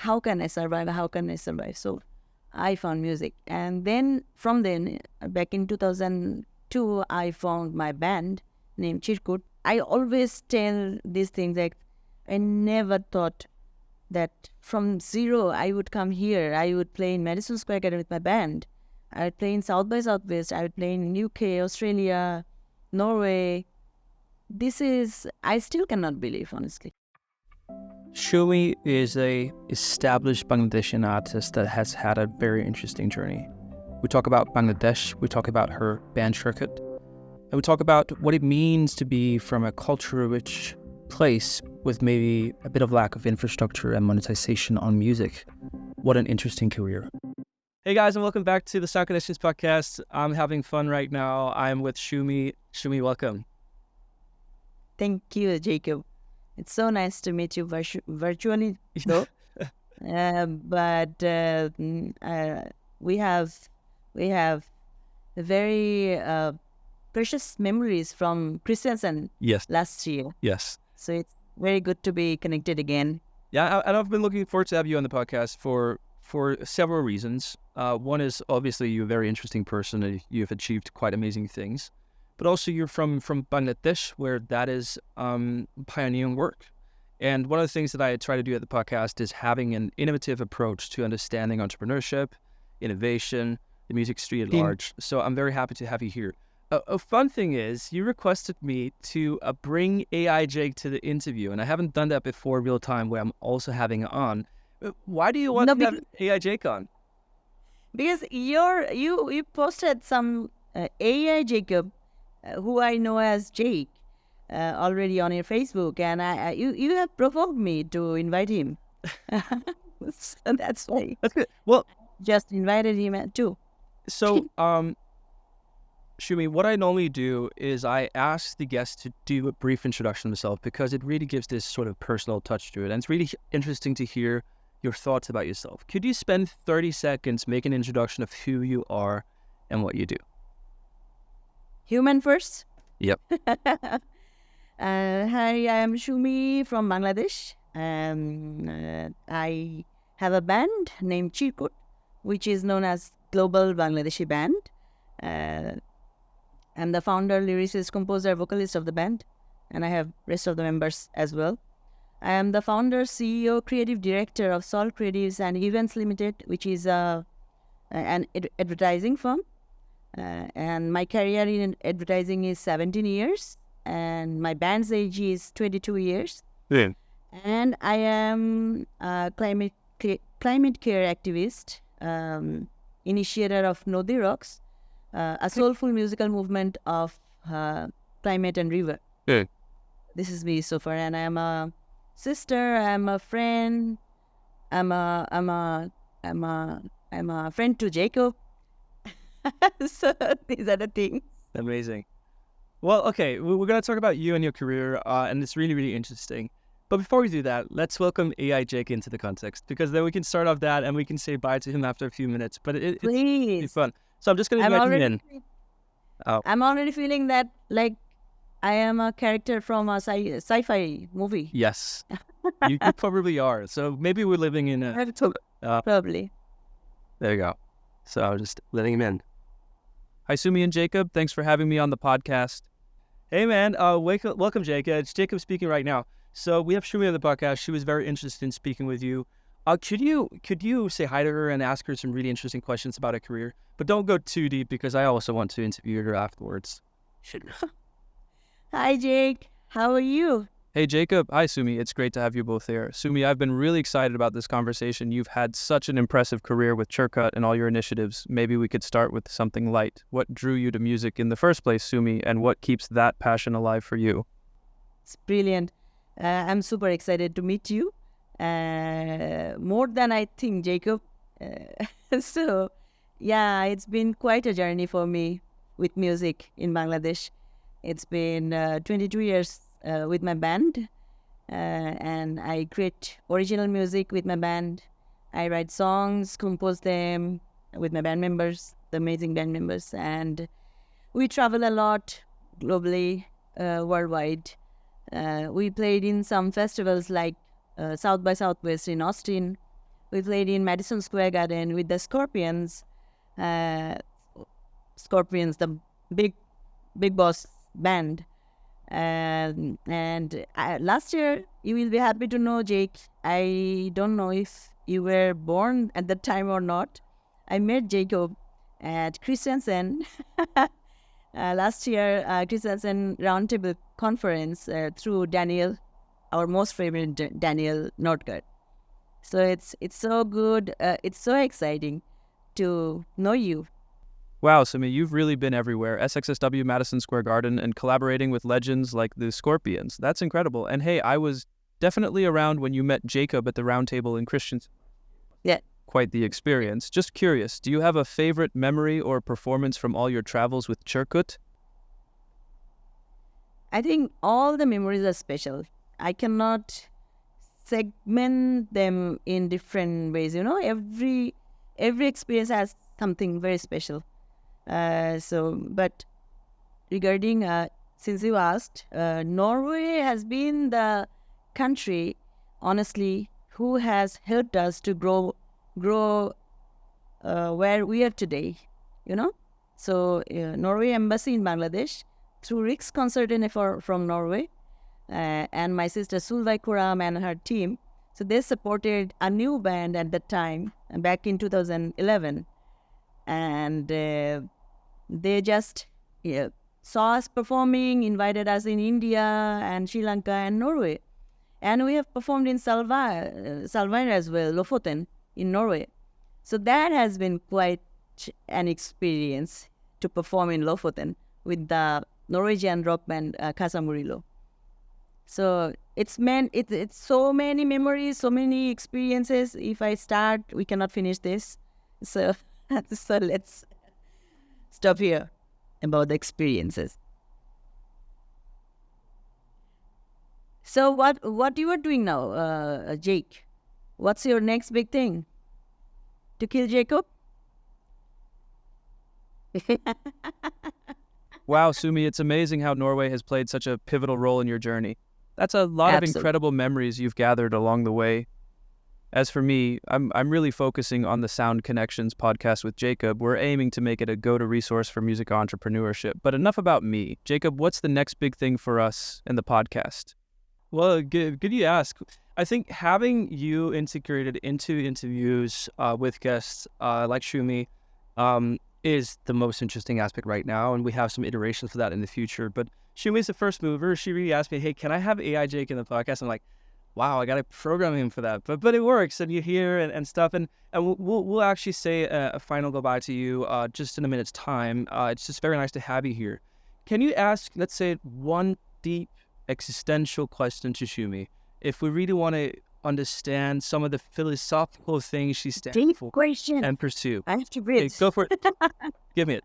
how can I survive? How can I survive? So I found music. And then from then, back in 2002, I found my band named Chirkutt. I always tell these things like I never thought that from zero I would come here. I would play in Madison Square Garden with my band. I would play in South by Southwest. I would play in UK, Australia, Norway. I still cannot believe, honestly. Sumi is a established Bangladeshi artist that has had a very interesting journey. We talk about Bangladesh, we talk about her band Chirkutt, and we talk about what it means to be from a culture-rich place with maybe a bit of lack of infrastructure and monetization on music. What an interesting career. Hey guys, and welcome back to the Sound Connections podcast. I'm having fun right now. I'm with Sumi. Sumi, welcome. Thank you, Jacob. It's so nice to meet you virtually, though. But we have very precious memories from Christmas last year. Yes. So it's very good to be connected again. Yeah, and I've been looking forward to have you on the podcast for several reasons. One is obviously you're a very interesting person and you've achieved quite amazing things. But also you're from Bangladesh, where that is pioneering work. And one of the things that I try to do at the podcast is having an innovative approach to understanding entrepreneurship, innovation, the music industry at large. So I'm very happy to have you here. A fun thing is you requested me to bring AI Jake to the interview, and I haven't done that before real time where I'm also having it on. Why do you want to have AI Jake on? Because you posted some AI Jacob, who I know as Jake, already on your Facebook, and you have provoked me to invite him. So that's why. That's good. Well, just invited him too. So, Shumi, what I normally do is I ask the guests to do a brief introduction of themselves because it really gives this sort of personal touch to it, and it's really interesting to hear your thoughts about yourself. Could you spend 30 seconds making an introduction of who you are and what you do? Human first? Yep. Hi, I am Shumi from Bangladesh. I have a band named Chirkutt, which is known as Global Bangladeshi Band. I'm the founder, lyricist, composer, vocalist of the band, and I have rest of the members as well. I am the founder, CEO, creative director of Sol Creatives and Events Limited, which is an advertising firm. And my career in advertising is 17 years, and my band's age is 22 years. Yeah. And I am a climate care activist, initiator of Nodi Rocks, a soulful musical movement of climate and river. Yeah. This is me so far, and I am a sister. I'm a friend. I'm a friend to Jacob. So these are the things. Amazing. Well, okay, we're going to talk about you and your career, and it's really, really interesting. But before we do that, let's welcome AI Jake into the context, because then we can start off that and we can say bye to him after a few minutes. But it's really fun. So I'm just going to invite him in. I'm already feeling that like I am a character from a sci-fi movie. Yes, you probably are. So maybe we're living in a... Probably. There you go. So I'm just letting him in. Hi, Sumi and Jacob. Thanks for having me on the podcast. Hey, man. Welcome, Jacob. It's Jacob speaking right now. So we have Sumi on the podcast. She was very interested in speaking with you. Could you say hi to her and ask her some really interesting questions about her career? But don't go too deep because I also want to interview her afterwards. Hi, Jake. How are you? Hey, Jacob. Hi, Sumi. It's great to have you both here. Sumi, I've been really excited about this conversation. You've had such an impressive career with Chirkutt and all your initiatives. Maybe we could start with something light. What drew you to music in the first place, Sumi, and what keeps that passion alive for you? It's brilliant. I'm super excited to meet you. More than I think, Jacob. So, yeah, it's been quite a journey for me with music in Bangladesh. It's been 22 years with my band, and I create original music with my band. I write songs, compose them with my band members, the amazing band members, and we travel a lot globally, worldwide. We played in some festivals like South by Southwest in Austin, We played in Madison Square Garden with the Scorpions. Uh, Scorpions, the big boss band. And last year, you will be happy to know, Jake, I don't know if you were born at that time or not. I met Jacob at Christiansen last year, Christiansen Roundtable Conference through Daniel, our most favorite Daniel Nordgard. So it's so good. It's so exciting to know you. Wow, Sumi, you've really been everywhere. SXSW, Madison Square Garden, and collaborating with legends like the Scorpions. That's incredible. And hey, I was definitely around when you met Jacob at the round table in Christians. Yeah. Quite the experience. Just curious, do you have a favorite memory or performance from all your travels with Chirkutt? I think all the memories are special. I cannot segment them in different ways. Every experience has something very special. But regarding, since you asked, Norway has been the country, honestly, who has helped us to grow where we are today, So Norway Embassy in Bangladesh, through Rick's Concertine from Norway, and my sister Sulvai Kuram and her team, so they supported a new band at that time, back in 2011. And they just saw us performing, invited us in India and Sri Lanka and Norway. And we have performed in Salvair as well, Lofoten in Norway. So that has been quite an experience to perform in Lofoten with the Norwegian rock band Casa Murillo. So it's so many memories, so many experiences. If I start, we cannot finish this. So let's stop here about the experiences. So what you are doing now, Jake? What's your next big thing? To kill Jacob? Wow, Sumi, it's amazing how Norway has played such a pivotal role in your journey. That's a lot of incredible memories you've gathered along the way. As for me, I'm really focusing on the Sound Connections podcast with Jacob. We're aiming to make it a go-to resource for music entrepreneurship. But enough about me. Jacob, what's the next big thing for us in the podcast? Well, good you ask. I think having you integrated into interviews with guests like Shumi is the most interesting aspect right now, and we have some iterations for that in the future. But Shumi's the first mover. She really asked me, hey, can I have AI Jake in the podcast? I'm like, wow, I got to program him for that. But it works, and you hear and stuff. And we'll actually say a final goodbye to you just in a minute's time. It's just very nice to have you here. Can you ask, let's say, one deep existential question to Shumi? If we really want to understand some of the philosophical things she stands deep for question and pursue. I have to breathe. Okay, go for it. Give me it.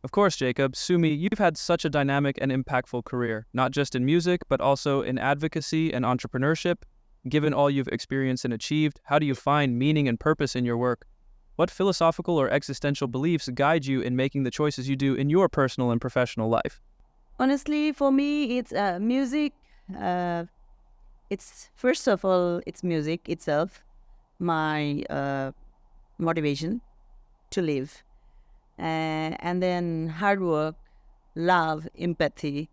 Of course, Jacob. Sumi, you've had such a dynamic and impactful career, not just in music, but also in advocacy and entrepreneurship. Given all you've experienced and achieved, how do you find meaning and purpose in your work? What philosophical or existential beliefs guide you in making the choices you do in your personal and professional life? Honestly, for me, it's music. It's first of all, it's music itself, my motivation to live. And then hard work, love, empathy,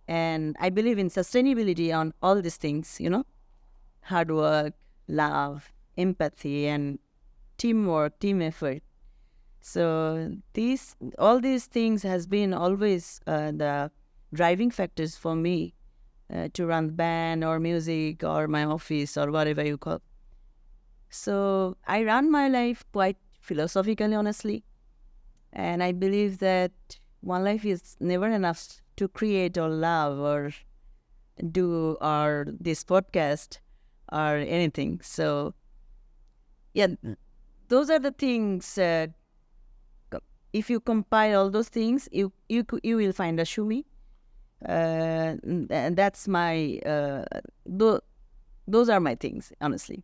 and I believe in sustainability on all these things, hard work, love, empathy, and teamwork, team effort. So all these things has been always the driving factors for me to run band or music or my office or whatever you call. So I run my life quite philosophically, honestly. And I believe that one life is never enough to create or love or do or this podcast or anything. So, yeah, those are the things. If you compile all those things, you will find a Shumi. And that's my, those are my things, honestly.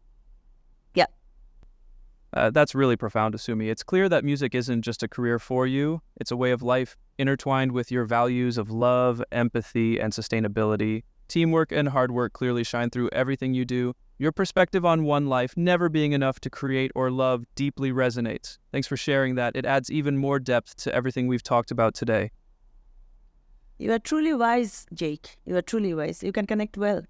Yeah. That's really profound, Sumi. It's clear that music isn't just a career for you. It's a way of life intertwined with your values of love, empathy, and sustainability. Teamwork and hard work clearly shine through everything you do. Your perspective on one life never being enough to create or love deeply resonates. Thanks for sharing that. It adds even more depth to everything we've talked about today. You are truly wise, Jake. You are truly wise. You can connect well.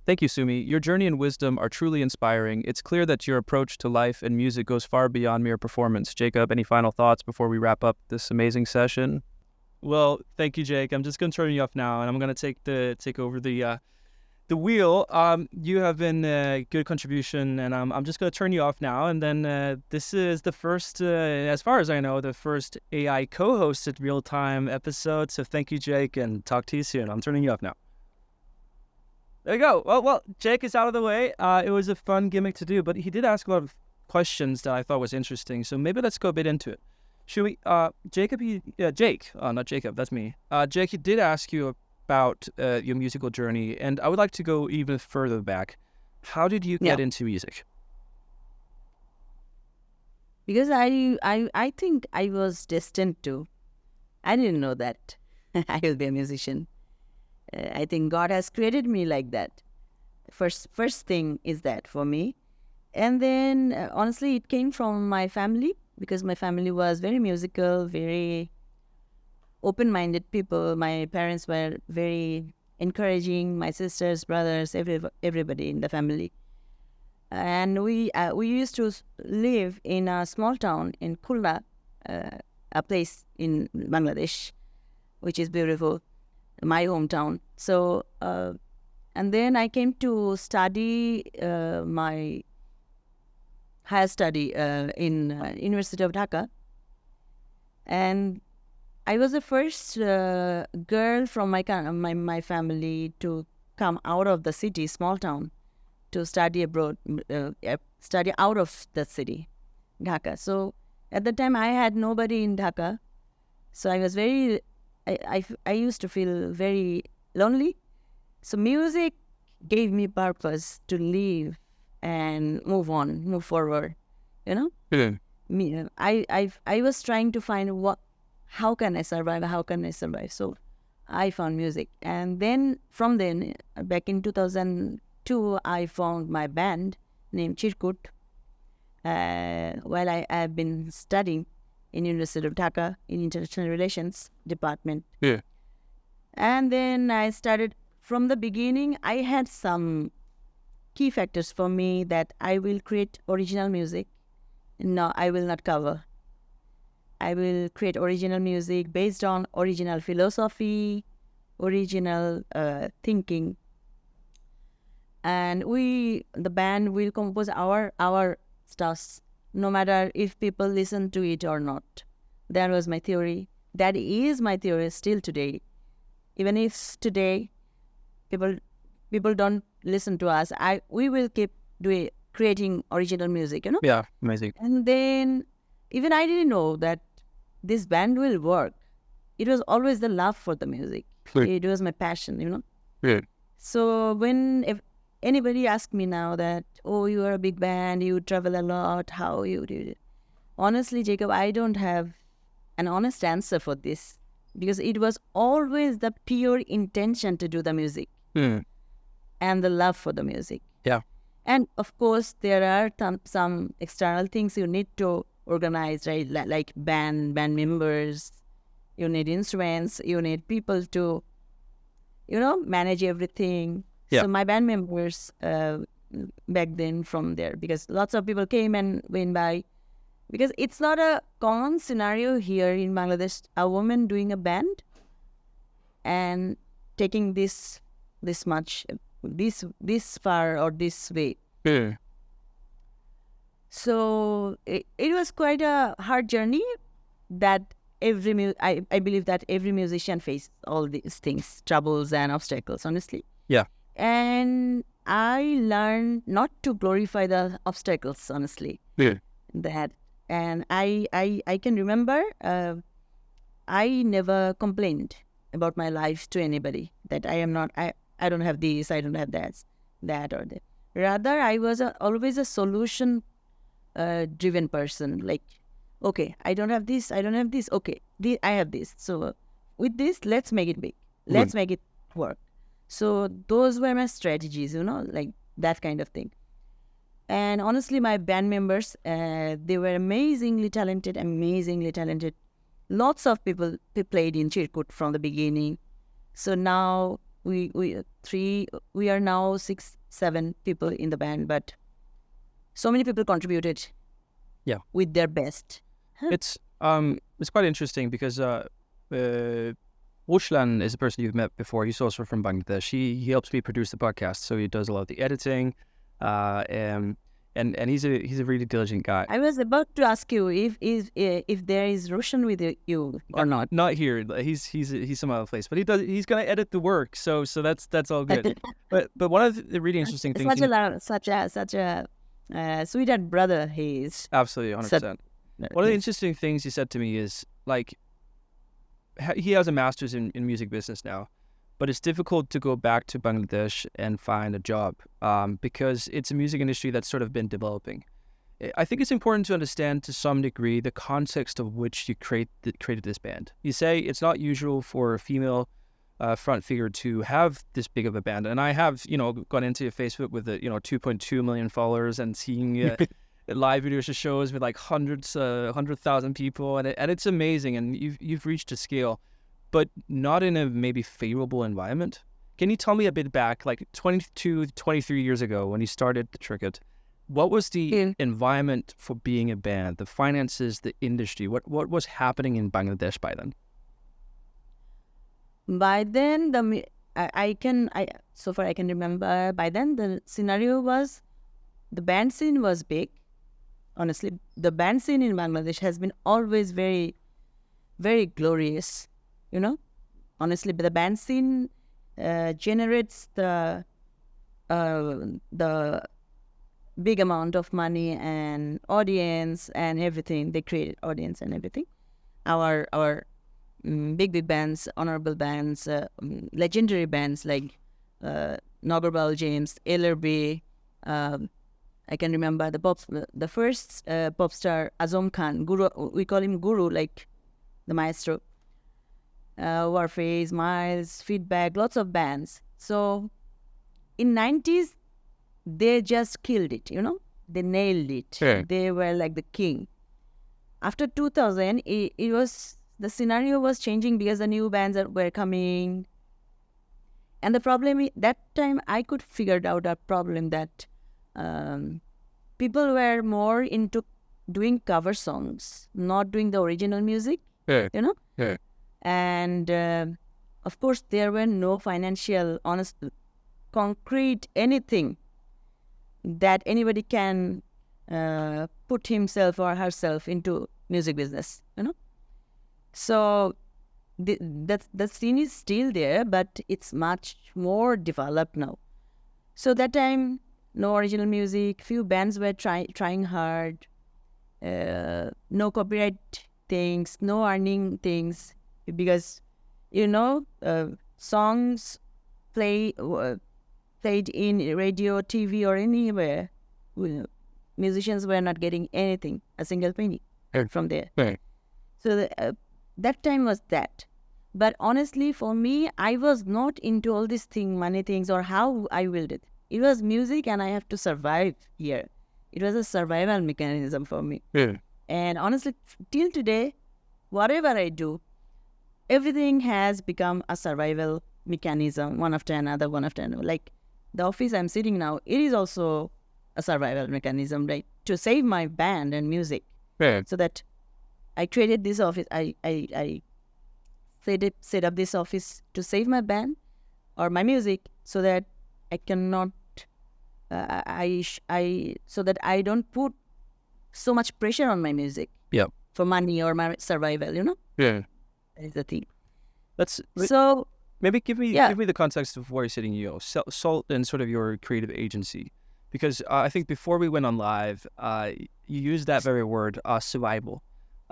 Thank you, Sumi. Your journey and wisdom are truly inspiring. It's clear that your approach to life and music goes far beyond mere performance. Jacob, any final thoughts before we wrap up this amazing session? Well, thank you, Jake. I'm just going to turn you off now, and I'm going to take over the wheel. You have been a good contribution, and I'm just going to turn you off now. And then this is the first, as far as I know, the first AI co-hosted real-time episode. So thank you, Jake, and talk to you soon. I'm turning you off now. There you go. Well, Jake is out of the way. It was a fun gimmick to do, but he did ask a lot of questions that I thought was interesting. So maybe let's go a bit into it. Should we? Jake. Not Jacob. That's me. Jake, he did ask you about your musical journey, and I would like to go even further back. How did you get into music? Because I think I was destined to. I didn't know that I will be a musician. I think God has created me like that. First thing is that for me. And then, honestly, it came from my family, because my family was very musical, very open-minded people. My parents were very encouraging, my sisters, brothers, everybody in the family. And we used to live in a small town in Khulna, a place in Bangladesh, which is beautiful, my hometown. So, and then I came to study my higher study in University of Dhaka. And I was the first girl from my family to come out of the city, small town, to study abroad, study out of the city, Dhaka. So at the time, I had nobody in Dhaka. So I was I used to feel very lonely. So music gave me purpose to live and move on, move forward, you know? Yeah. I was trying to find how can I survive? So I found music. And then from then, back in 2002, I found my band named Chirkutt while I have been studying in University of Dhaka in International Relations Department. Yeah. And then I started, from the beginning, I had some key factors for me that I will create original music. No, I will not cover. I will create original music based on original philosophy, original thinking. And the band will compose our stuff, no matter if people listen to it or not. That was my theory. That is my theory still today. Even if today people don't listen to us, we will keep creating original music, you know? Yeah, amazing. And then even I didn't know that this band will work. It was always the love for the music. It was my passion, you know? Yeah. So if anybody asks me now that, oh, you are a big band, you travel a lot, how you did it? Honestly, Jacob, I don't have an honest answer for this, because it was always the pure intention to do the music and the love for the music. Yeah. And of course, there are some external things you need to organize, right? Like band members, you need instruments, you need people to, manage everything. Yeah. So my band members back then from there, because lots of people came and went by, because it's not a common scenario here in Bangladesh, a woman doing a band and taking this much, this far or this way. Yeah. So it was quite a hard journey that I believe that every musician faces all these things, troubles and obstacles, honestly. Yeah. And I learned not to glorify the obstacles, honestly. Yeah. And I can remember I never complained about my life to anybody, that I don't have this, I don't have that or that. Rather, I was always a solution driven person. Like, okay, I don't have this. Okay, I have this. So with this, let's make it big. Let's make it work. So those were my strategies, like that kind of thing. And honestly, my band members, they were amazingly talented. Lots of people they played in Chirkutt from the beginning. So now we are now 6-7 people in the band, but so many people contributed Yeah. with their best. It's quite interesting because Wushlan is a person you've met before. He's also from Bangladesh. He helps me produce the podcast, so he does a lot of the editing, and he's a really diligent guy. I was about to ask you if there is Roshan with you or not. Not here. He's some other place, but he's gonna edit the work, so that's all good. but one of the really interesting things. Such a sweetheart brother he is. Absolutely, 100%. One of the interesting things he said to me is like he has a master's in music business now, but it's difficult to go back to Bangladesh and find a job because it's a music industry that's sort of been developing. I think it's important to understand to some degree the context of which you created this band. You say it's not usual for a female front figure to have this big of a band, and I have gone into Facebook with 2.2 million followers and seeing live video shows with like 100,000 people, and it's amazing, and you've reached a scale, but not in a maybe favorable environment. Can you tell me a bit back, like 22, 23 years ago when you started the Chirkutt, what was the environment for being a band, the finances, the industry? What was happening in Bangladesh by then? By then, so far I can remember, by then the scenario was, the band scene was big. Honestly, the band scene in Bangladesh has been always very, very glorious, Honestly, the band scene generates the big amount of money and audience and everything. They created audience and everything. Our big bands, honorable bands, legendary bands like Nagorbal James, LRB. I can remember the first pop star Azam Khan, Guru. We call him Guru, like the maestro. Warface, Miles, Feedback, lots of bands. So in 90s, they just killed it, They nailed it. Yeah. They were like the king. After 2000, it was, the scenario was changing because the new bands were coming. And the problem, that time I could figure out a problem that people were more into doing cover songs, not doing the original music, Yeah. Yeah. And of course, there were no financial, honest, concrete anything that anybody can put himself or herself into music business, So the scene is still there, but it's much more developed now. So that time, no original music, few bands were trying hard, no copyright things, no earning things, because songs played in radio, TV, or anywhere, musicians were not getting anything, a single penny from there. So that time was that. But honestly, for me, I was not into all these money things, or how I willed it. It was music, and I have to survive here. It was a survival mechanism for me. Yeah. And honestly, till today, whatever I do, everything has become a survival mechanism, one after another. Like the office I'm sitting now, it is also a survival mechanism, right? To save my band and music. Yeah. So that I created this office. I set up this office to save my band or my music, so that I cannot, so that I don't put so much pressure on my music. Yeah. For money or my survival, Yeah. That is the thing. So maybe give me the context of where you're sitting, Salt and sort of your creative agency, because I think before we went on live, you used that very word, survival,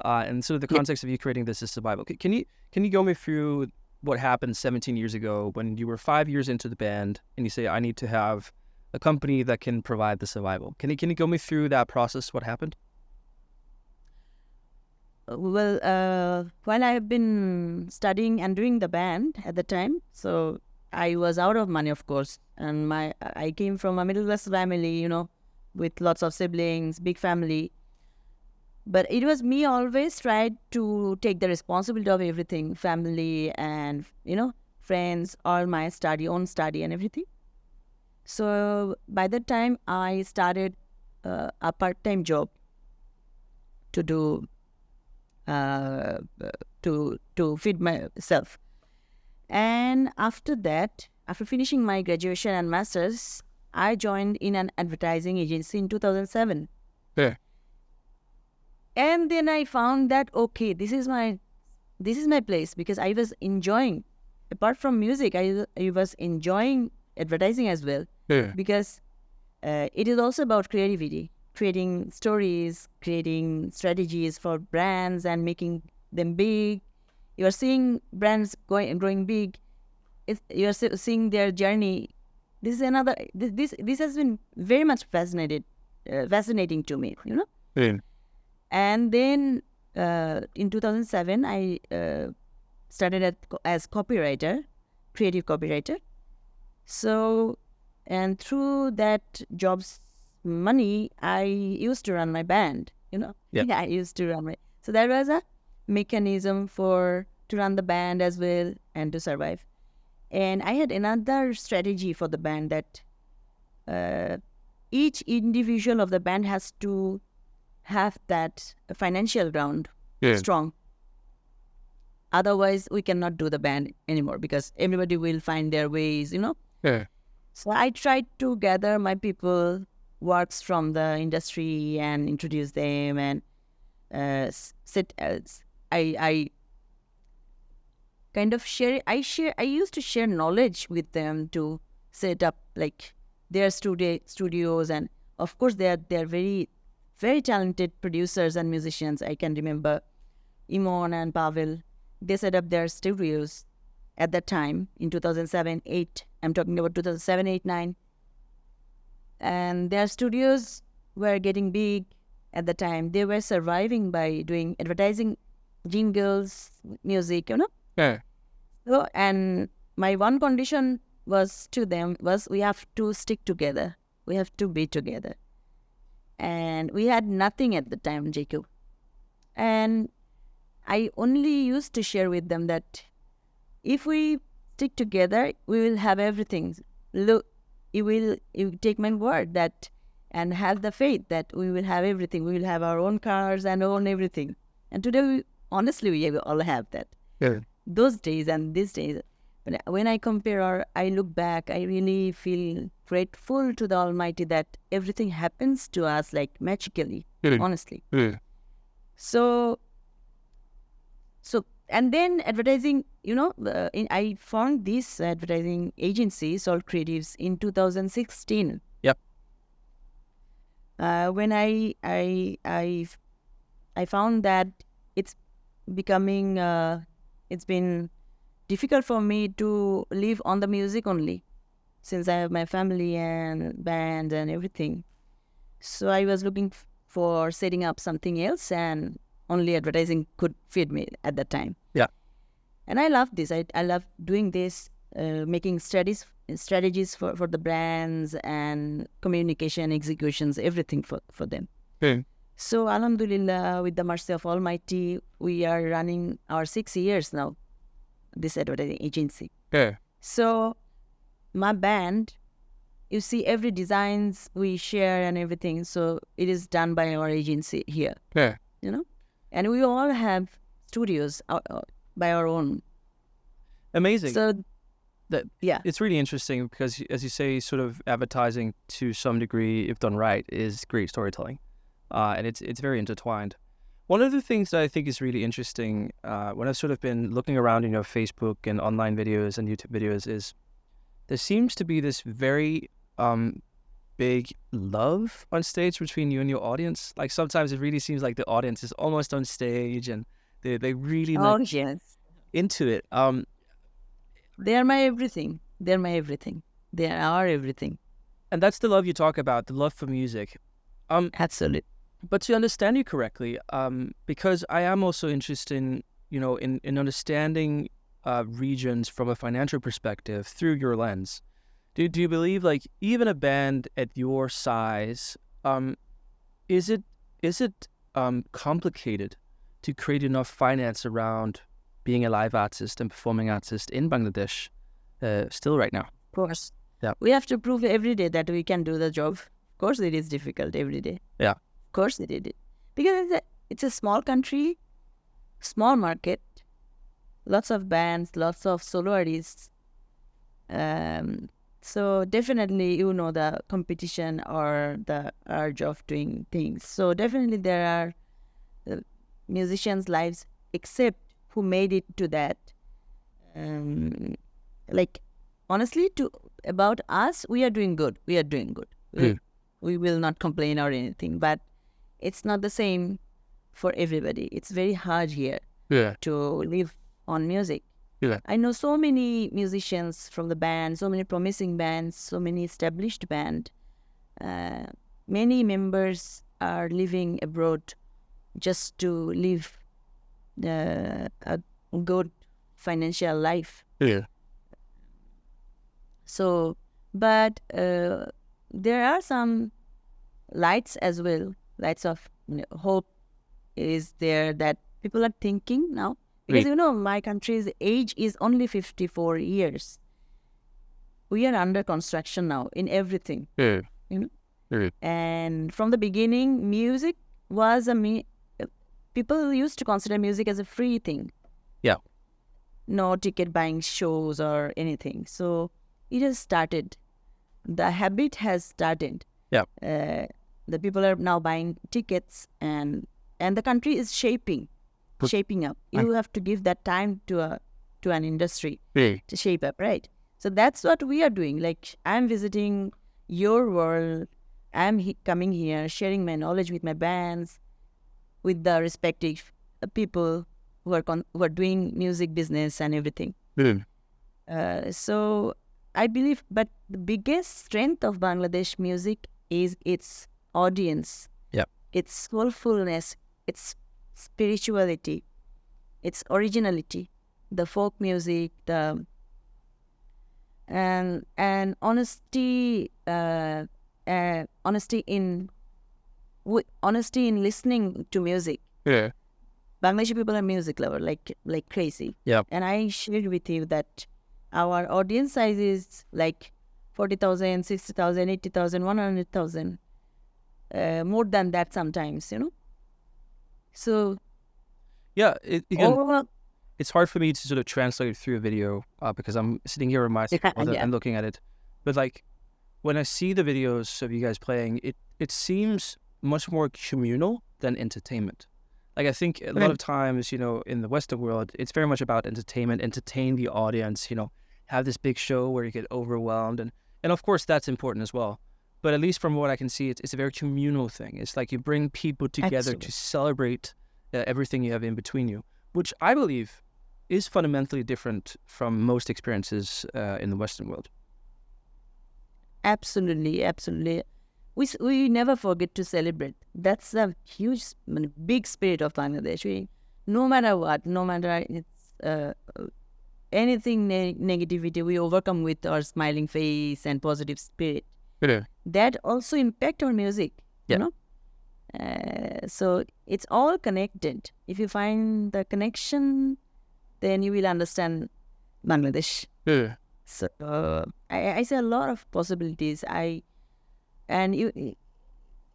and sort of the context of you creating this is survival. Can you go me through what happened 17 years ago when you were 5 years into the band and you say, I need to have a company that can provide the survival? Can you go me through that process? What happened? Well, while I have been studying and doing the band at the time, so I was out of money, of course, and I came from a middle class family, with lots of siblings, big family. But it was me always tried to take the responsibility of everything, family and friends, all my own study and everything. So by that time, I started a part-time job to do to feed myself. And after that, after finishing my graduation and masters, I joined in an advertising agency in 2007. Yeah. And then I found that okay, this is my place, because I was enjoying, apart from music, I was enjoying advertising as well. Yeah. Because it is also about creativity, creating stories, creating strategies for brands and making them big. You are seeing brands growing big. You are seeing their journey. This is another. This has been very much fascinating to me. Yeah. And then in 2007, I started as copywriter, creative copywriter. So, and through that job's money, I used to run my band. Yeah. I used to run So there was a mechanism to run the band as well and to survive. And I had another strategy for the band, that each individual of the band has to have that financial ground strong. Otherwise, we cannot do the band anymore, because everybody will find their ways, Yeah. So I tried to gather my people, works from the industry, and introduce them, and I kind of share. I used to share knowledge with them to set up like their studios, and of course they are very, very talented producers and musicians. I can remember Imon and Pavel. They set up their studios at that time in 2007-8. I'm talking about 2007-8-9. And their studios were getting big at the time. They were surviving by doing advertising, jingles, music, Yeah. So, and my one condition was to them was we have to stick together. We have to be together. And we had nothing at the time, Jacob. And I only used to share with them that if we stick together, we will have everything. Look, you take my word that, and have the faith that we will have everything. We will have our own cars and own everything. And today, honestly, we all have that. Yeah. Those days and these days. But when I compare or I look back, I really feel grateful to the Almighty that everything happens to us like magically, honestly. Yeah. So, and then advertising, I found this advertising agency, Salt Creatives, in 2016. Yep. When I found that it's becoming, it's been difficult for me to live on the music only, since I have my family and band and everything. So I was looking for setting up something else, and only advertising could feed me at that time. Yeah. And I love this. I love doing this, making strategies for the brands and communication, executions, everything for them. Yeah. So Alhamdulillah, with the mercy of Almighty, we are running our 6 years now, this advertising agency. Yeah. So my band, you see every designs we share and everything. So it is done by our agency here. Yeah. And we all have studios by our own. Amazing. So yeah, It's really interesting because, as you say, sort of advertising to some degree, if done right, is great storytelling, and it's very intertwined. One of the things that I think is really interesting when I've sort of been looking around, Facebook and online videos and YouTube videos, is there seems to be this very big love on stage between you and your audience. Like sometimes it really seems like the audience is almost on stage and they really yes, into it. they are my everything. They're my everything. They are everything. And that's the love you talk about, the love for music. Absolutely. But to understand you correctly, because I am also interested in, in understanding regions from a financial perspective through your lens. Do you believe like even a band at your size, is it complicated to create enough finance around being a live artist and performing artist in Bangladesh still right now? Of course. Yeah. We have to prove every day that we can do the job. Of course, it is difficult every day. Yeah. Of course, it is. Because it's a small country, small market, lots of bands, lots of solo artists. So definitely, the competition or the urge of doing things. So definitely there are musicians' lives, except who made it to that. Like, honestly, about us, we are doing good. We are doing good. We will not complain or anything. But it's not the same for everybody. It's very hard here to live on music. Yeah. I know so many musicians from the band, so many promising bands, so many established band. Many members are living abroad just to live a good financial life. Yeah. So, but there are some lights as well. Lights of hope is there that people are thinking now. Because, my country's age is only 54 years. We are under construction now in everything. And from the beginning, music was people used to consider music as a free thing. Yeah. No ticket buying shows or anything. So it has started. The habit has started. Yeah. The people are now buying tickets and the country is shaping up. You have to give that time to an industry to shape up, right? So that's what we are doing. Like, I'm visiting your world. I'm coming here, sharing my knowledge with my bands, with the respective people who are doing music business and everything. So I believe, but the biggest strength of Bangladesh music is its audience, its soulfulness, its spirituality, its originality, the folk music, and honesty, honesty in listening to music. Yeah. Bangladeshi people are music lover, like crazy. Yeah. And I shared with you that our audience size is like 40,000, 60,000, 80,000, 100,000, more than that sometimes, So Yeah. overall, It's hard for me to sort of translate it through a video because I'm sitting here with my screen and looking at it. But like when I see the videos of you guys playing, it seems much more communal than entertainment. Like I think a lot of times, in the Western world, it's very much about entertainment, entertain the audience, have this big show where you get overwhelmed. And of course, that's important as well. But at least from what I can see, it's a very communal thing. It's like you bring people together to celebrate everything you have in between you, which I believe is fundamentally different from most experiences in the Western world. absolutely. We never forget to celebrate. That's a huge, big spirit of Bangladesh. No matter what, no matter it's anything negativity, we overcome with our smiling face and positive spirit. That also impact our music, so it's all connected. If you find the connection, then you will understand Bangladesh. So I see a lot of possibilities.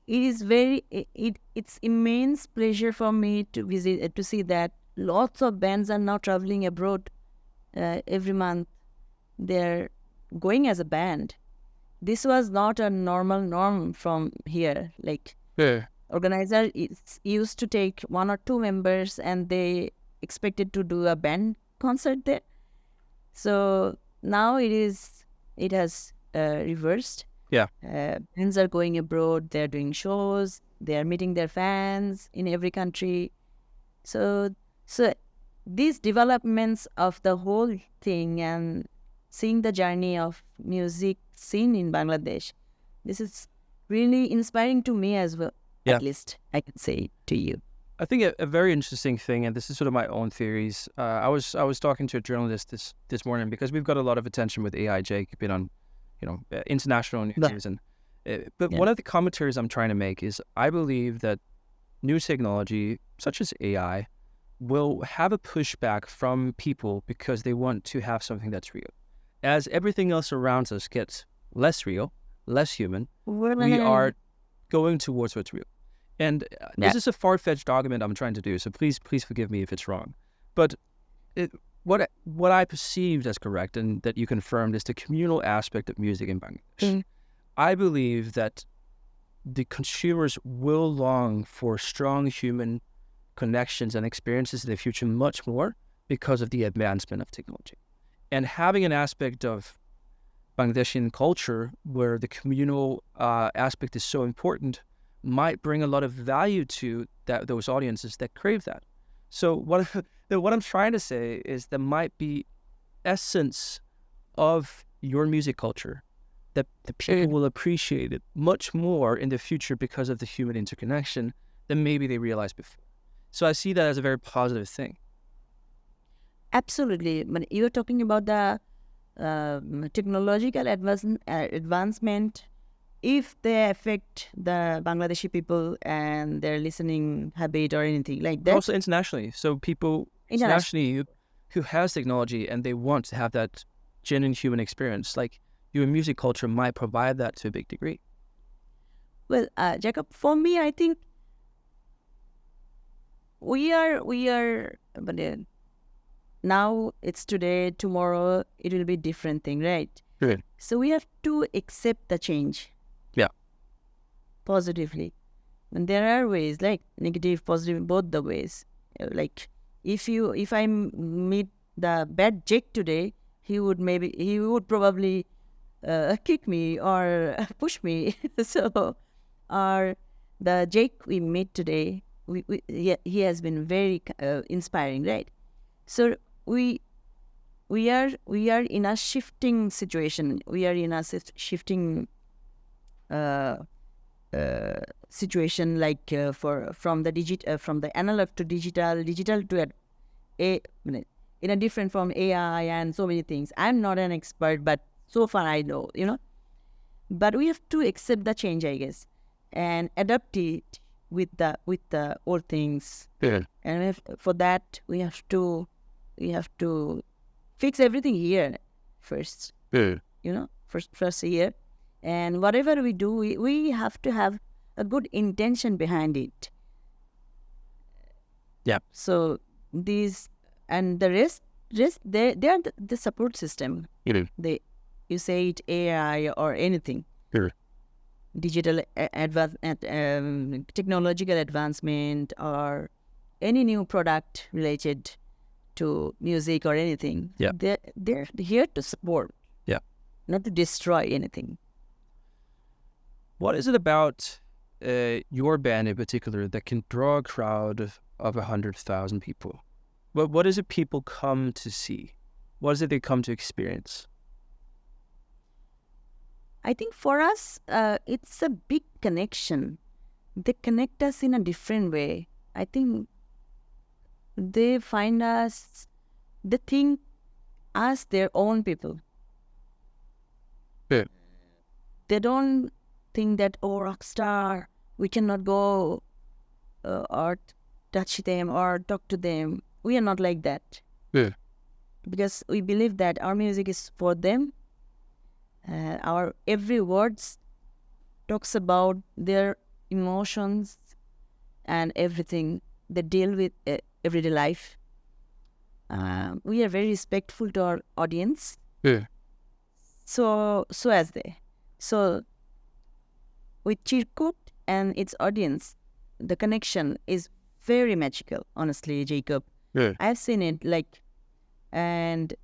It's immense pleasure for me to visit to see that lots of bands are now traveling abroad every month. They're going as a band. This was not a norm from here. Like organizer used to take 1 or 2 members and they expected to do a band concert there. So now it has reversed. Yeah. Bands are going abroad. They're doing shows. They're meeting their fans in every country. So these developments of the whole thing and seeing the journey of music scene in Bangladesh, this is really inspiring to me as well. Yeah. At least I can say to you. I think a very interesting thing, and this is sort of my own theories. I was talking to a journalist this morning because we've got a lot of attention with AI. Jake, been on, international news, and but Yeah. one of the commentaries I'm trying to make is I believe that new technology such as AI will have a pushback from people because they want to have something that's real. As everything else around us gets less real, less human, we are going towards what's real. And this is a far-fetched argument I'm trying to do, so please forgive me if it's wrong. But what I perceived as correct and that you confirmed is the communal aspect of music in Bangladesh. I believe that the consumers will long for strong human connections and experiences in the future much more because of the advancement of technology. And having an aspect of Bangladeshi culture where the communal aspect is so important might bring a lot of value to those audiences that crave that. So what I'm trying to say is there might be essence of your music culture that the people will appreciate it much more in the future because of the human interconnection than maybe they realized before. So I see that as a very positive thing. Absolutely. But you're talking about the technological advancement, if they affect the Bangladeshi people and their listening habit or anything like that. Also internationally. So people internationally who has technology and they want to have that genuine human experience, like your music culture might provide that to a big degree. Well, Jacob, for me, I think we are, but now it's today, tomorrow it will be different thing, right? Good. So we have to accept the change. Yeah. Positively. And there are ways, like negative, positive, both the ways. Like if I meet the bad Jake today, he would probably kick me or push me. So, or the Jake we meet today, he has been very inspiring, right? So we are in a shifting situation. We are in a shifting situation, like from the analog to digital to in a different from AI and so many things. I'm not an expert, but so far I know, But we have to accept the change, I guess, and adapt it with the old things. Yeah. And for that we have to fix everything here first. Yeah. First here, and whatever we do, we have to have a good intention behind it. Yeah. So these and the rest they are the support system. You say it AI or anything. Sure. Digital technological advancement or any new product related to music or anything. Yeah. They're here to support. Yeah. Not to destroy anything. What is it about your band in particular that can draw a crowd of 100,000 people? What is it people come to see? What is it they come to experience? I think for us, it's a big connection. They connect us in a different way. I think they find us, they think us their own people. Yeah. They don't think that, rock star, we cannot go or touch them or talk to them. We are not like that. Yeah. Because we believe that our music is for them. Our every words talks about their emotions and everything they deal with everyday life. We are very respectful to our audience. Yeah. So as they. So with Chirkutt and its audience, the connection is very magical, honestly, Jacob. Yeah. I've seen it, and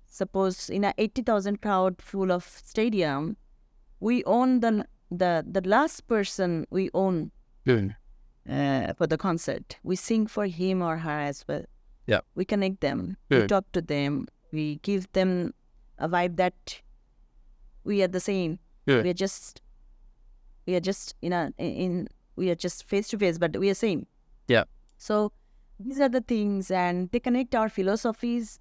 suppose in a 80,000 crowd full of stadium, we own the last person we own for the concert. We sing for him or her as well. Yeah. We connect them. Yeah. We talk to them. We give them a vibe that we are the same. Yeah. We are just we are just face to face, but we are same. Yeah. So these are the things, and they connect our philosophies,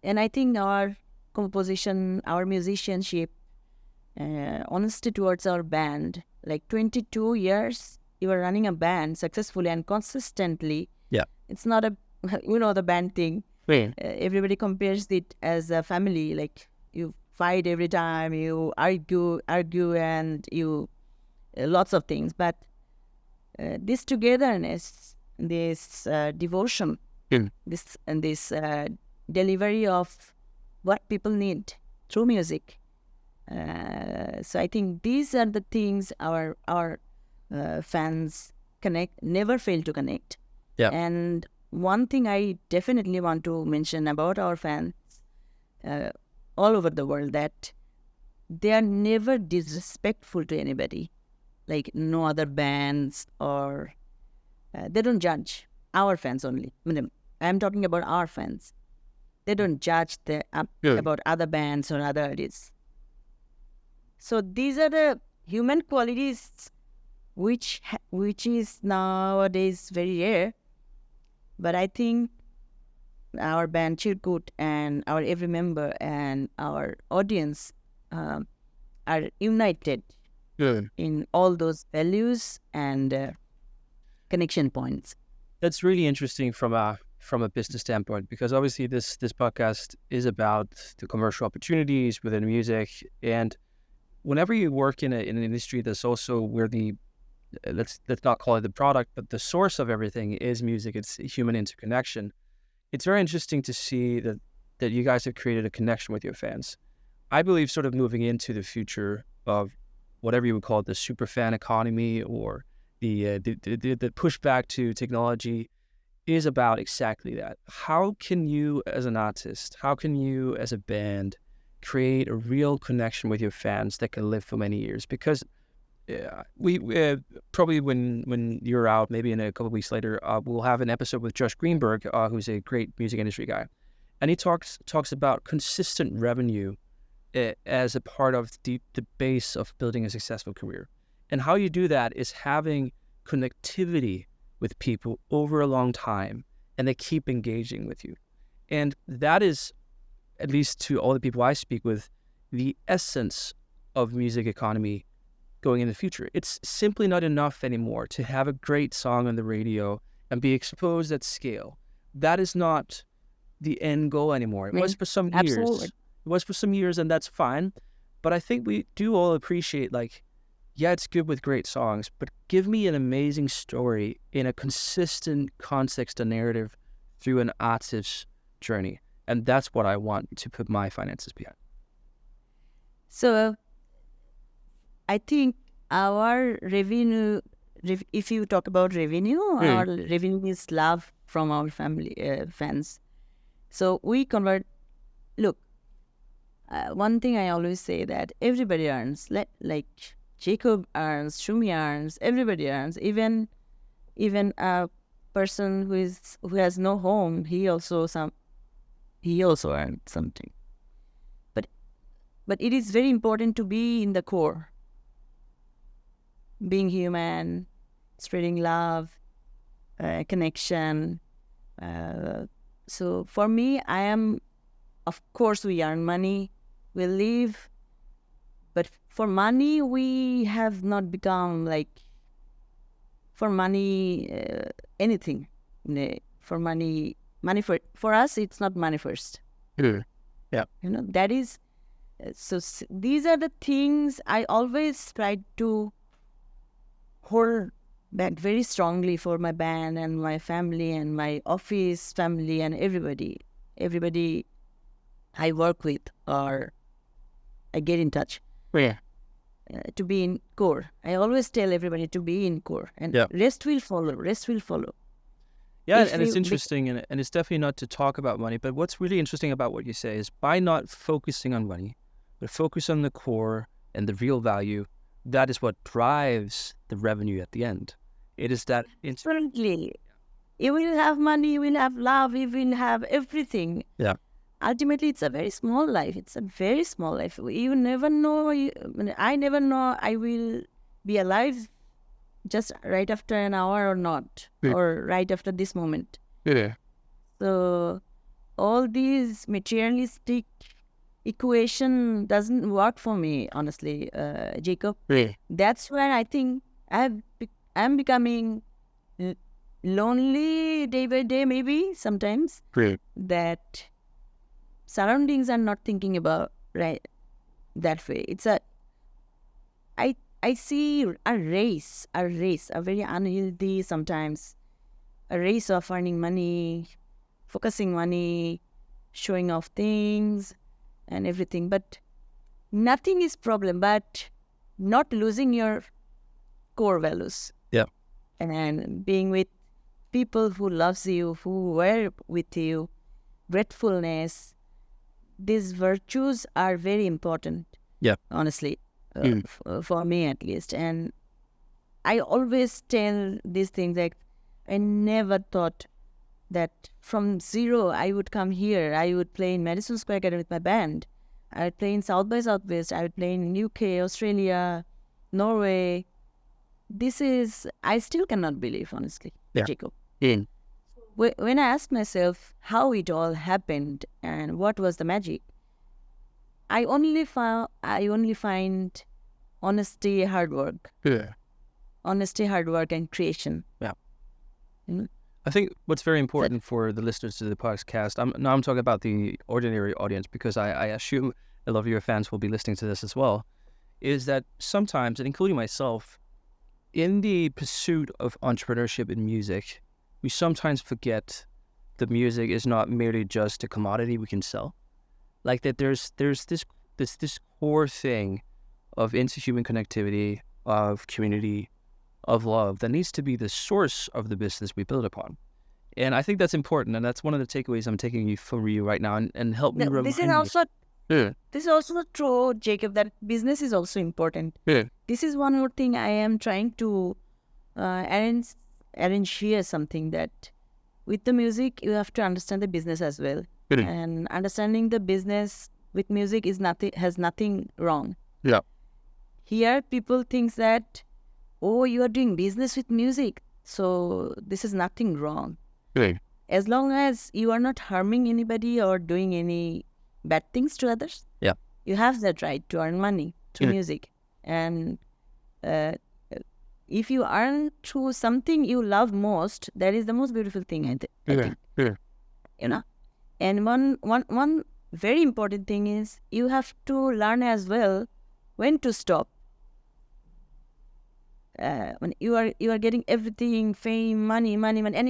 and I think our composition, our musicianship, honesty towards our band. Like 22 years, you are running a band successfully and consistently. Yeah. It's not a, the band thing. Yeah. Everybody compares it as a family. Like you fight every time, you argue, and you lots of things. But this togetherness, this devotion, this delivery of what people need through music. So I think these are the things our fans never fail to connect. Yeah. And one thing I definitely want to mention about our fans all over the world, that they are never disrespectful to anybody, like no other bands, or they don't judge. Our fans only. I'm talking about our fans. They don't judge about other bands or other artists. So these are the human qualities which is nowadays very rare. But I think our band Chirkutt and our every member and our audience are united in all those values and connection points. That's really interesting from a business standpoint, because obviously this podcast is about the commercial opportunities within music, and whenever you work in an industry that's also where the let's not call it the product, but the source of everything is music. It's human interconnection. It's very interesting to see that you guys have created a connection with your fans. I believe sort of moving into the future of whatever you would call it, the super fan economy, or the pushback to technology, is about exactly that. How can you as an artist, how can you as a band create a real connection with your fans that can live for many years? Because we probably when you're out, maybe in a couple of weeks later, we'll have an episode with Josh Greenberg, who's a great music industry guy, and he talks about consistent revenue as a part of the base of building a successful career. And how you do that is having connectivity with people over a long time, and they keep engaging with you. And that is, at least to all the people I speak with, the essence of music economy going in the future. It's simply not enough anymore to have a great song on the radio and be exposed at scale. That is not the end goal anymore. It was for some years. Absolutely. It was for some years, and that's fine. But I think we do all appreciate, like, yeah, it's good with great songs, but give me an amazing story in a consistent context and narrative through an artist's journey. And that's what I want to put my finances behind. So I think our revenue, if you talk about revenue, our revenue is love from our family fans. So we convert. Look, one thing I always say, that everybody earns. Like Jacob earns, Sumi earns, everybody earns. Even a person who has no home, he also earns something. But it is very important to be in the core. Being human, spreading love, connection. So for me, of course, we earn money, we live, but for money, we have not become like, for money, anything. For money for us, it's not money first. Yeah. That is, so these are the things I always try to hold back very strongly for my band and my family and my office family and everybody I work with or I get in touch. Yeah. To be in core. I always tell everybody to be in core, and rest will follow. Yeah, and it's interesting, and it's definitely not to talk about money, but what's really interesting about what you say is, by not focusing on money, but focus on the core and the real value, that is what drives the revenue at the end. It is that... Absolutely. You will have money, you will have love, you will have everything. Yeah. Ultimately, it's a very small life. It's a very small life. You never know. I never know I will be alive just right after an hour or not, or right after this moment. So all these materialistic equation doesn't work for me, honestly, Jacob. That's where I think I'm becoming lonely day by day, maybe sometimes, that surroundings are not thinking about right that way. It's I see a race, a very unhealthy sometimes, a race of earning money, focusing money, showing off things and everything. But nothing is problem but not losing your core values. Yeah. And being with people who loves you, who were with you, gratefulness. These virtues are very important. Yeah. Honestly, for me at least. And I always tell these things, like, I never thought that from zero I would come here. I would play in Madison Square Garden with my band. I would play in South by Southwest. I would play in UK, Australia, Norway. I still cannot believe, honestly, Jacob. When I ask myself how it all happened and what was the magic, I only find honesty, hard work. Honesty, hard work, and creation. Yeah. Mm. I think what's very important for the listeners to the podcast, I'm talking about the ordinary audience, because I assume a lot of your fans will be listening to this as well, is that sometimes, and including myself, in the pursuit of entrepreneurship in music, we sometimes forget that music is not merely just a commodity we can sell. Like that there's this core thing of interhuman connectivity, of community, of love that needs to be the source of the business we build upon. And I think that's important, and that's one of the takeaways I'm taking from you right now, and help me remind This is also true, Jacob, that business is also important. This is one more thing I am trying to arrange here, something that with the music you have to understand the business as well. And understanding the business with music has nothing wrong. Yeah. Here people think that, oh, you are doing business with music, so this is nothing wrong. As long as you are not harming anybody or doing any bad things to others, you have that right to earn money through music. And if you earn through something you love most, that is the most beautiful thing, I think. You know. And one very important thing is you have to learn as well when to stop. When you are getting everything, fame, money, and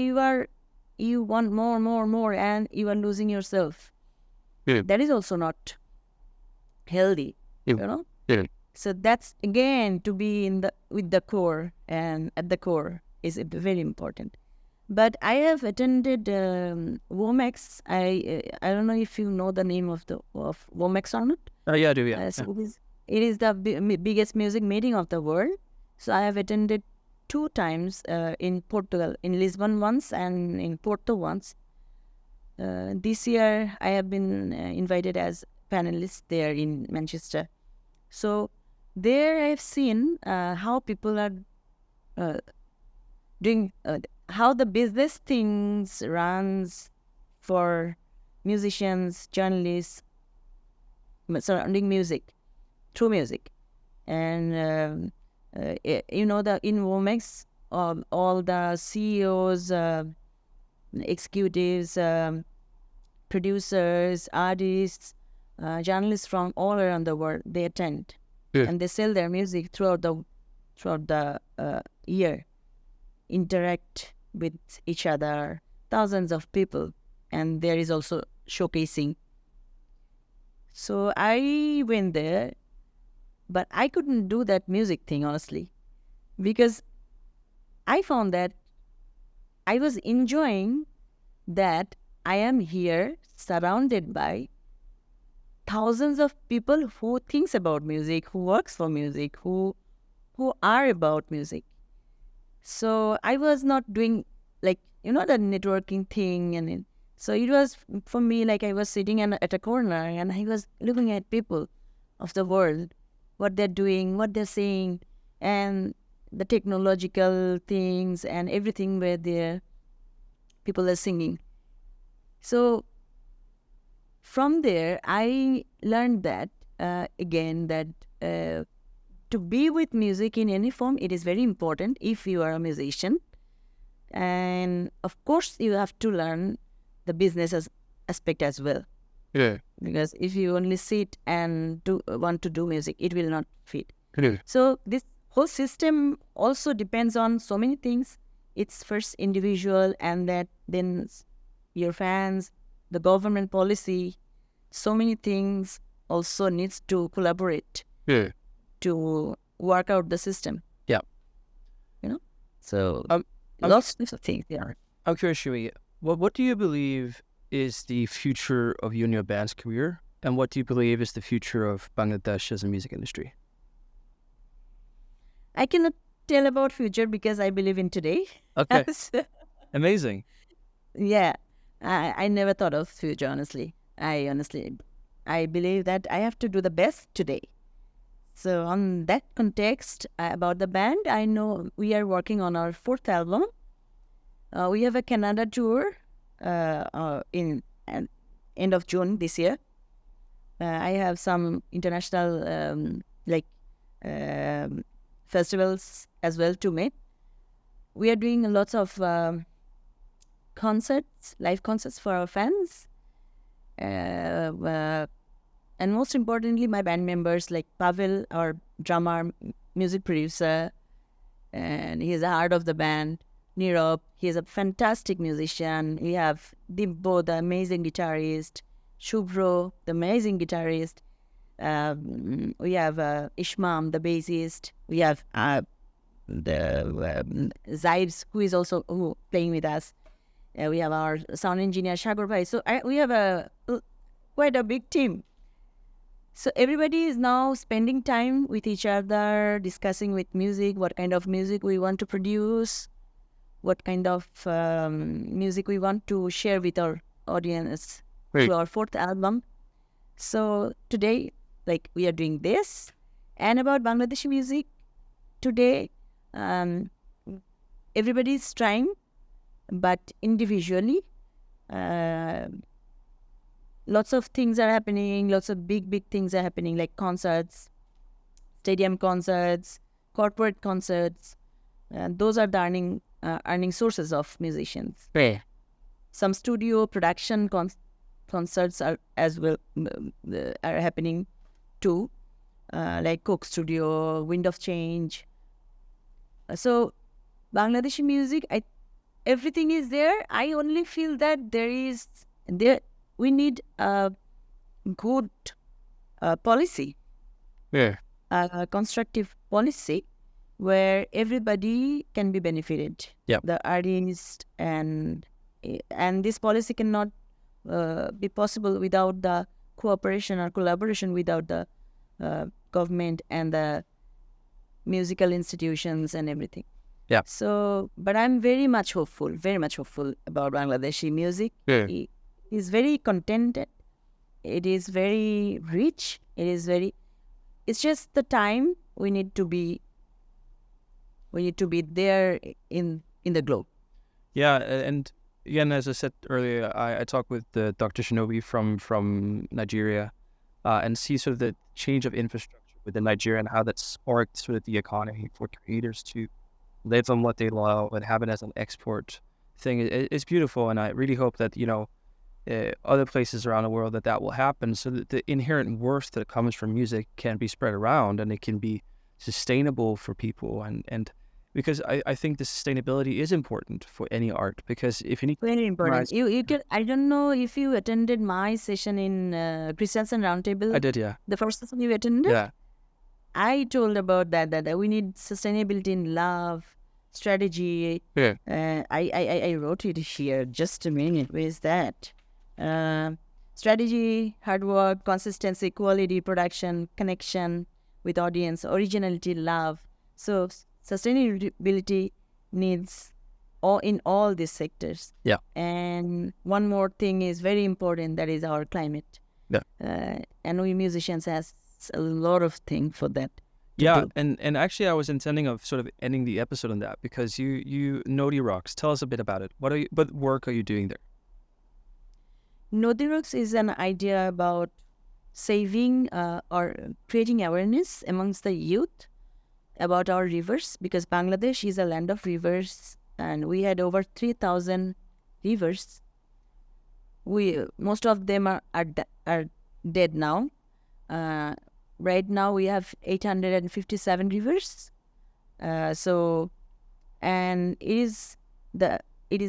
you want more, and you are losing yourself. That is also not healthy, you know. So that's again to be with the core, and at the core is very important. But I have attended WOMEX. I don't know if you know the name of WOMEX or not. Yeah, I do. Yeah. It is the biggest music meeting of the world. So I have attended 2 times in Portugal, in Lisbon once and in Porto once. This year I have been invited as panelist there in Manchester. So there I have seen how people are doing, how the business things runs for musicians, journalists, surrounding music, through music. And in WOMEX, all the CEOs, executives, producers, artists, journalists from all around the world, they attend. And they sell their music throughout the year, interact with each other, thousands of people, and there is also showcasing. So I went there, but I couldn't do that music thing, honestly, because I found that I was enjoying that I am here surrounded by thousands of people who thinks about music, who works for music, who are about music. So I was not doing the networking thing, and so it was for me like I was sitting at a corner and I was looking at people of the world, what they're doing, what they're saying, and the technological things and everything where there people are singing. So from there, I learned that again that to be with music in any form, it is very important if you are a musician. And of course, you have to learn the aspect as well. Yeah. Because if you only sit and want to do music, it will not fit. Yeah. So this whole system also depends on so many things. It's first individual, and then your fans, the government policy, so many things also needs to collaborate Yeah. to work out the system. Yeah. So I'm lots of things. Yeah. I'm curious, Shumi, what do you believe is the future of you and your band's career? And what do you believe is the future of Bangladesh as a music industry? I cannot tell about future because I believe in today. Okay. So, Amazing. yeah. I never thought of future, honestly. I believe that I have to do the best today. So on that context, about the band, I know we are working on our 4th album. We have a Canada tour in end of June this year. I have some international festivals as well to meet. We are doing lots of live concerts for our fans. And most importantly, my band members like Pavel, our drummer, music producer, and he's the heart of the band. Nirav, he's a fantastic musician. We have Dibbo, the amazing guitarist. Shubhro, the amazing guitarist. We have Ishmam, the bassist. We have Zibes, who is also playing with us. We have our sound engineer, Shagor Bhai. So we have quite a big team. So everybody is now spending time with each other, discussing with music, what kind of music we want to produce, what kind of music we want to share with our audience through our 4th album. So today, we are doing this. And about Bangladeshi music, today, everybody is trying, but individually. Lots of things are happening, lots of big things are happening, like concerts, stadium concerts, corporate concerts. Those are the earning sources of musicians. Yeah. Some studio production concerts are as well are happening too, like Coke Studio, Wind of Change. So Bangladeshi music, everything is there. I only feel that we need a good policy, a constructive policy where everybody can be benefited. Yep. The artist and this policy cannot be possible without the cooperation or collaboration without the government and the musical institutions and everything. Yeah. So, but I'm very much hopeful about Bangladeshi music. Yeah. It is very contented. It is very rich. It's just the time we need to be there in the globe. Yeah, and again, as I said earlier, I talked with Dr. Shinobi from Nigeria and see sort of the change of infrastructure within Nigeria and how that sparked sort of the economy for creators to live on what they love and have it as an export thing. It's beautiful, and I really hope that, other places around the world that will happen, so that the inherent worth that comes from music can be spread around and it can be sustainable for people. And because I think the sustainability is important for any art, because if you need... Very important. You can, I don't know if you attended my session in Christiansen Roundtable. I did, yeah. The first session you attended? Yeah. I told about that we need sustainability in love, strategy. Yeah. I wrote it here. Just a minute. Where is that? Strategy, hard work, consistency, quality, production, connection with audience, originality, love. So sustainability needs in all these sectors. Yeah. And one more thing is very important. That is our climate. Yeah. And we musicians has a lot of things for that. Yeah, do. and actually, I was intending of sort of ending the episode on that because you Nodi Rocks. Tell us a bit about it. What work are you doing there? Nodirox is an idea about saving or creating awareness amongst the youth about our rivers, because Bangladesh is a land of rivers and we had over 3,000 rivers. Most of them are dead now. Right now we have 857 rivers. So, and it is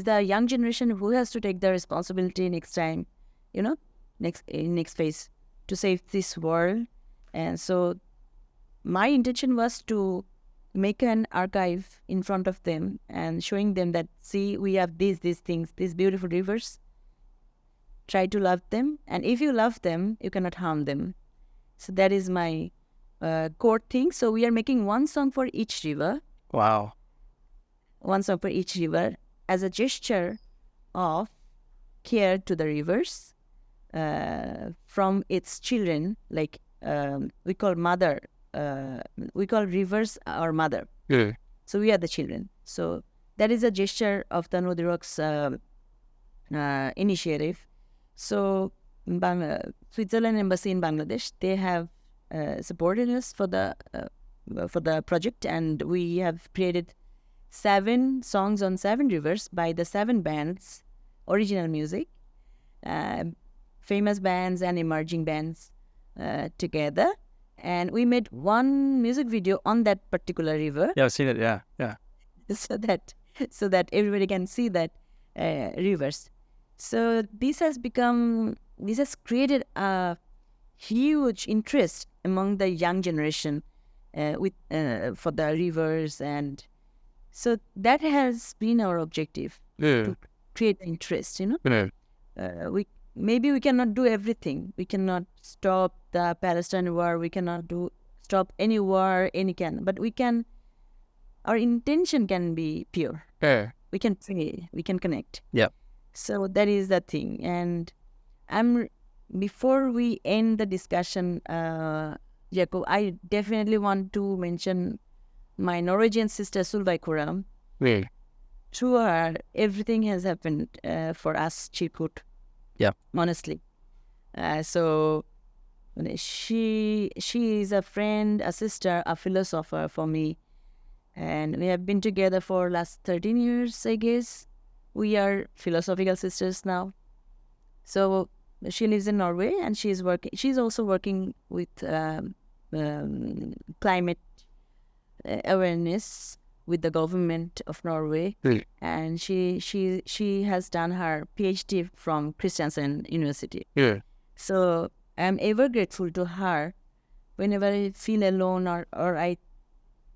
the young generation who has to take the responsibility next time, you know, next phase, to save this world. And so my intention was to make an archive in front of them and showing them that, see, we have these things, these beautiful rivers. Try to love them, and if you love them, you cannot harm them. So that is my core thing. So we are making one song for each river, Wow. as a gesture of care to the rivers from its children. Like we call rivers our mother. Yeah. So we are the children. So that is a gesture of the Nodirox initiative. So Switzerland Embassy in Bangladesh, they have supported us for the project, and we have created 7 songs on 7 rivers by the 7 bands, original music, famous bands and emerging bands together. And we made one music video on that particular river. Yeah, I've seen it. Yeah, yeah. so that everybody can see that rivers. So this has created a huge interest among the young generation for the rivers, and so that has been our objective, Yeah. to create interest. Yeah. We cannot do everything. We cannot stop the Palestine war. We cannot stop any war, but we can. Our intention can be pure. Yeah. We can pray. We can connect. Yeah. So that is the thing. And before we end the discussion, Jacob, I definitely want to mention my Norwegian sister Solveig Koram. Yeah. Through her, everything has happened for us, Chirkutt. Yeah. Honestly. So she is a friend, a sister, a philosopher for me. And we have been together for last 13 years, I guess. We are philosophical sisters now. So she lives in Norway, and she's also working with climate awareness with the government of Norway. Yeah. And she has done her PhD from Kristiansand University. Yeah. So I'm ever grateful to her whenever I feel alone or I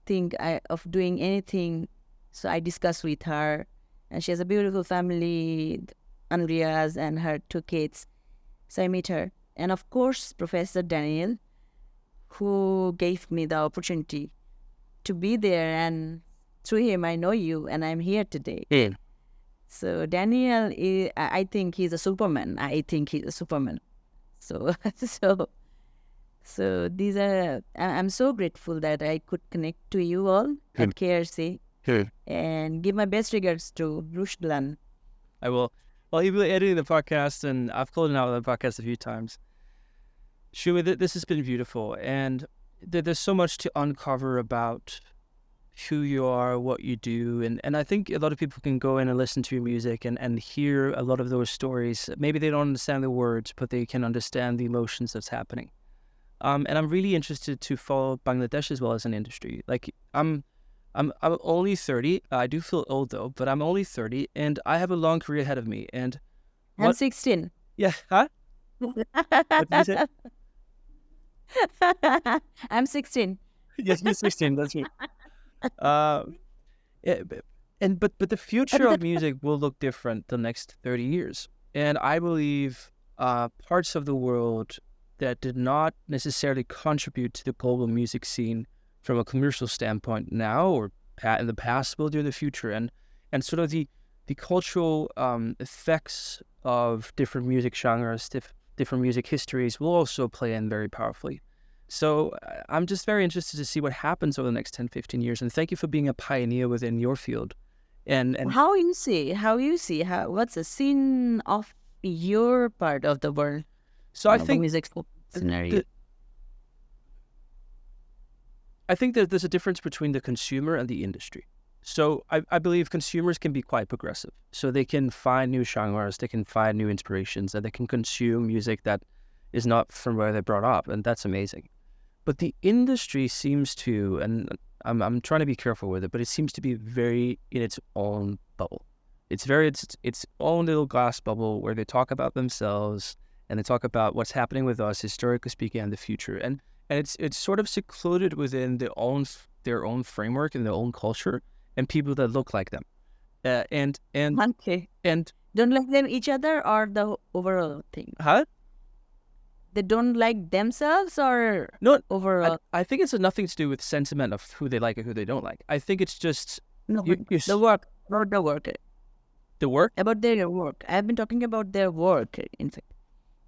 think of doing anything. So I discuss with her, and she has a beautiful family, Andreas and her 2 kids. So I meet her. And of course, Professor Daniel, who gave me the opportunity to be there, and through him I know you, and I'm here today. Yeah. So Daniel, I think he's a Superman. So so these are. I'm so grateful that I could connect to you all at KRC, Yeah. and give my best regards to Rushdlan. I will. Well, you've been editing the podcast, and I've called it out on the podcast a few times. Shumi, this has been beautiful, and there's so much to uncover about who you are, what you do, and I think a lot of people can go in and listen to your music and hear a lot of those stories. Maybe they don't understand the words, but they can understand the emotions that's happening. And I'm really interested to follow Bangladesh as well as an industry. Like I'm only 30. I do feel old though, but I'm only 30, and I have a long career ahead of me. And I'm 16. Yeah, huh? What did you say? I'm 16. Yes, you're 16. That's right. Yeah, but the future of music will look different the next 30 years, and I believe parts of the world that did not necessarily contribute to the global music scene from a commercial standpoint now or in the past will do in the future, and sort of the cultural effects of different music genres, different music histories will also play in very powerfully. So I'm just very interested to see what happens over the next 10, 15 years. And thank you for being a pioneer within your field. And What's the scene of your part of the world, so I the think music scenario? I think that there's a difference between the consumer and the industry. So I believe consumers can be quite progressive. So they can find new genres, they can find new inspirations, and they can consume music that is not from where they're brought up, and that's amazing. But the industry seems to, and I'm trying to be careful with it, but it seems to be very in its own bubble. It's its own little glass bubble where they talk about themselves and they talk about what's happening with us, historically speaking, and the future. And it's sort of secluded within their own framework and their own culture and people that look like them. Okay. And Don't like them each other or the overall thing? huh? They don't like themselves or No, overall? I think it's nothing to do with sentiment of who they like and who they don't like. I think it's just No, you, but you, the work, not the work. the work. About their work. I've been talking about their work, in fact.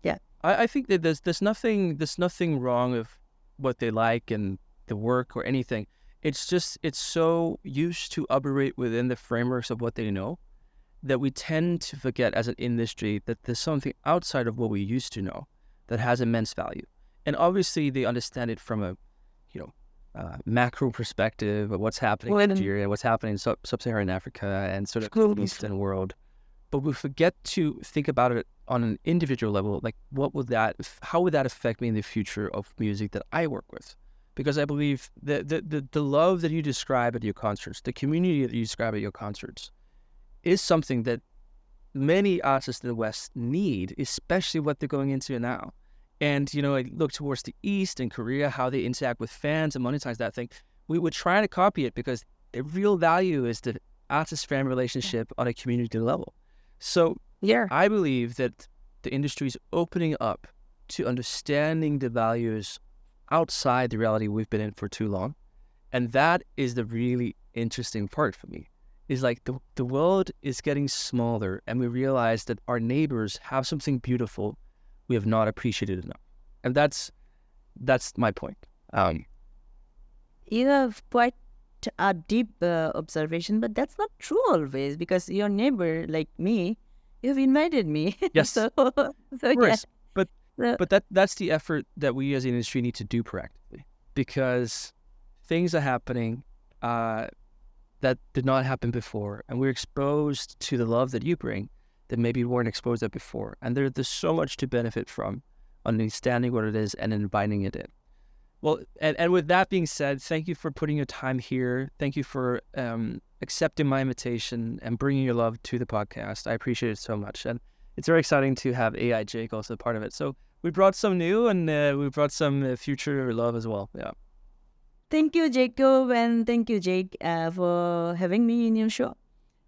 Yeah. I think that there's nothing wrong with what they like and the work or anything. It's just it's so used to operate within the frameworks of what they know that we tend to forget as an industry that there's something outside of what we used to know that has immense value. And obviously they understand it from a macro perspective of what's happening in Nigeria, what's happening in sub-Saharan Africa and sort of the Eastern world. But we forget to think about it on an individual level, like how would that affect me in the future of music that I work with? Because I believe the love that you describe at your concerts, the community that you describe at your concerts, is something that many artists in the West need, especially what they're going into now. And, I look towards the East and Korea, how they interact with fans and monetize that thing. We were trying to copy it because the real value is the artist-fan relationship on a community level. So Yeah. I believe that the industry is opening up to understanding the values outside the reality we've been in for too long. And that is the really interesting part for me, is like the world is getting smaller and we realize that our neighbors have something beautiful we have not appreciated enough. And that's my point. You have quite a deep observation, but that's not true always because your neighbor, like me, you've invited me. Yes, so of course. So- But that's the effort that we as an industry need to do proactively, because things are happening that did not happen before, and we're exposed to the love that you bring that maybe weren't exposed to before. And there's so much to benefit from understanding what it is and inviting it in. Well, and with that being said, thank you for putting your time here. Thank you for accepting my invitation and bringing your love to the podcast. I appreciate it so much. And it's very exciting to have AI Jake also part of it. So we brought some new and we brought some future love as well. Yeah. Thank you, Jacob, and thank you, Jake, for having me in your show.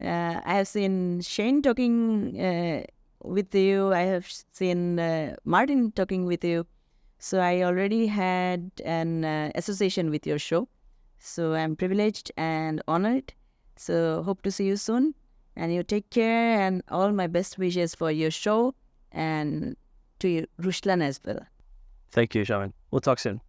I have seen Shane talking with you. I have seen Martin talking with you. So I already had an association with your show. So I'm privileged and honored. So hope to see you soon. And you take care, and all my best wishes for your show and to you, Ruslan as well. Thank you, Sharmin. We'll talk soon.